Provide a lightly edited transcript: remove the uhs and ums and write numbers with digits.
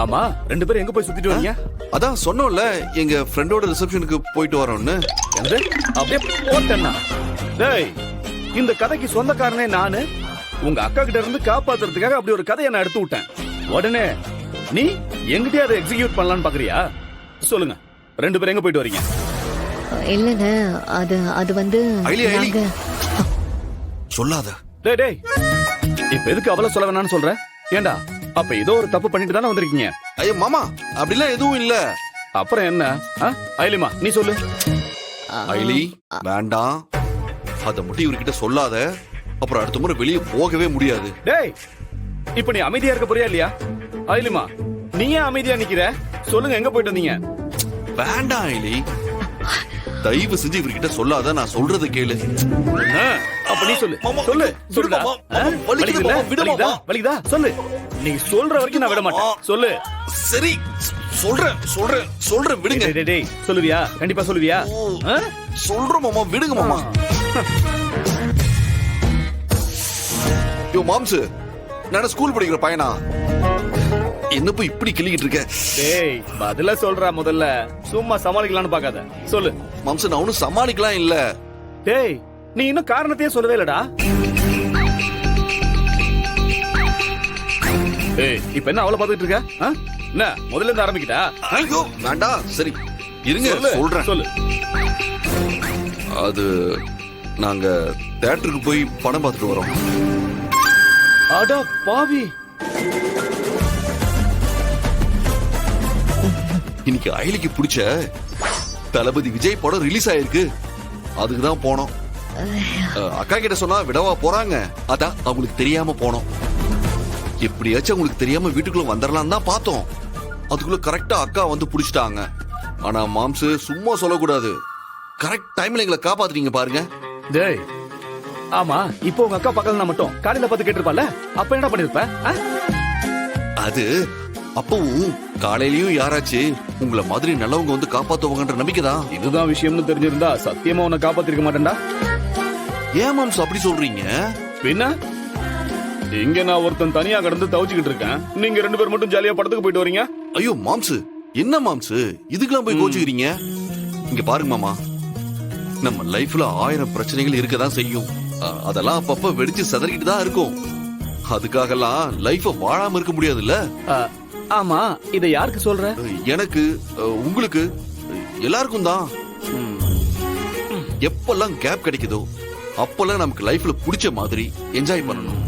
ஆமா, 2 பேரும் எங்க போய் சுத்திட்டு வரீங்க? அதான் சொன்னோம்ல, எங்க ஃப்ரெண்டோட ரிசப்ஷனுக்கு போயிட்டு வரோம்னு. என்னது? அப்படியே போட்டேன்னா? டேய், இந்த கதைக்கு சொந்தக்காரனே நானு. உங்க அக்கா கிட்ட இருந்து காப்பாத்துறதுக்காக அப்படி ஒரு கதையை நான் எடுத்து விட்டேன். உடனே நீ எங்கிட்டயே அதை எக்ஸிக்யூட் பண்ணலாம்னு பாக்குறியா? சொல்லுங்க, 2 பேரும் எங்க போயிட்டு வரீங்க? இல்லங்க, அது வந்து நாங்க சொல்லாத. டேய் டேய், இப்ப எதுக்கு அவள சொல்ல வேணாம்னு சொல்ற? ஏண்டா, அப்ப ஏதோ ஒரு தப்பு பண்ணிட்டு தானே வந்திருக்கீங்க? ஐயோ மாமா, அப்படிலாம் எதுவும் இல்ல. அப்புறம் என்ன? ஐலிமா, நீ சொல்லு. ஐலி, வேண்டாம், அத மட்டும் இவர்கிட்ட சொல்லாத. அப்புறம் அடுத்த முறை வெளியே போகவே முடியாது. டேய், இப்ப நீ அமைதியா இருக்க போறியா இல்லையா? ஐலிமா, நீ ஏன் அமைதியா நிக்கிற? சொல்லுங்க, எங்க போயிட்டு வந்தீங்க? வேண்டாம் ஐலி, தயவு செஞ்சு இவர்கிட்ட சொல்லாத. நான் சொல்றத கேளு. அப்ப நீ சொல்லு. சொல்லு, சொல்லுடா. வலிக்குதா? வலிக்குதா? சொல்லு. நீ சொல்ற வரைக்கும் நான் விட மாட்டேன். சொல்லு. சரி, சொல்றேன் விடுங்க. டேய் டேய், சொல்லுவியா? கண்டிப்பா சொல்லுவியா? சொல்றோம் மாமா, விடுங்க மாமா. யோ மாம்சு, நான் ஸ்கூல் படிக்கிற பையனா? என்ன போய் இப்படி கிள்ளிக்கிட்டு இருக்க? டேய், பதில சொல்றா முதல்ல. சும்மா சமாளிக்கலாம்னு பாக்காத. சொல்லு. மாம்சு, நான் ஒன்னும் சமாளிக்கலாம் இல்ல. டேய், நீ இன்னும் காரணத்தையே சொல்லவே இல்லடா. ஏய், இப்ப என்ன அவளை பாத்துட்டு இருக்க? என்ன முதல்ல இருந்து ஆரம்பிக்கிட்டா? ஐயோ வேண்டாம், சரி இருங்க சொல்றேன். சொல்லு. அது நாங்க தியேட்டருக்கு போய் படம் பார்த்துட்டு வரோம். அட பாவி, இன்னைக்கு ஐலிக்கு பிடிச்ச தளபதி விஜய் படம் ரிலீஸ் ஆயிருக்கு. அதுக்குதான் போனோம். அக்கா கிட்ட சொன்னா விடவா போறாங்க. அதான் அவங்களுக்கு தெரியாம போனோம். எப்படியாச்சும் அவங்களுக்கு தெரியாம வீட்டுக்குள்ள வந்துடலாம் தான் பார்த்தோம். அதுக்குள்ள கரெக்டா அக்கா வந்து புடிச்சிட்டாங்க. ஆனா மாம்சு, சும்மா சொல்லக்கூடாது. கரெக்ட் டைம்ல எங்களை காப்பாத்துறீங்க பாருங்க. டேய், ஆமா, இப்போ உங்க அக்கா பக்கத்துல மட்டும் காலையில பார்த்து கேட்டிருப்பால, அப்ப என்ன பண்ணிருப்ப? அது அப்பவும் காலையிலயும் யாராச்சு உங்களை மாதிரி நல்லவங்க வந்து காப்பாத்துவாங்கன்ற நம்பிக்கை தான். இதுதான் விஷயம்னு தெரிஞ்சிருந்தா சத்தியமா உன்னை காப்பாத்திருக்க மாட்டேன்டா. ஏன் மாம்சு அப்படி சொல்றீங்க? பின்ன இங்க நான் ஒருத்தன் தனியா கடந்து தவிச்சுக்கிட்டு இருக்கேன். நீங்க 2 பேர் மட்டும் ஜாலியா படத்துக்கு போயிட்டு வரீங்க. ஐயோ மாம்சு, என்ன மாம்சு இதுக்கெல்லாம் போய் கோச்சுக்கிறீங்க? இங்க பாருங்க மாமா, நம்ம லைஃப்ல 1000 பிரச்சனைகள் இருக்கதான் செய்யும். அதெல்லாம் அப்பப்ப வெடிச்சு சதறிக்கிட்டு தான் இருக்கும். அதுக்காகலாம் லைஃப வாழாம இருக்க முடியாதுல்ல. ஆமா, இத யாருக்கு சொல்ற? எனக்கு, உங்களுக்கு, எல்லாருக்கும் தான். எப்பெல்லாம் கேப் கிடைக்குதோ அப்பெல்லாம் நமக்கு லைஃப்ல பிடிச்ச மாதிரி என்ஜாய் பண்ணணும்.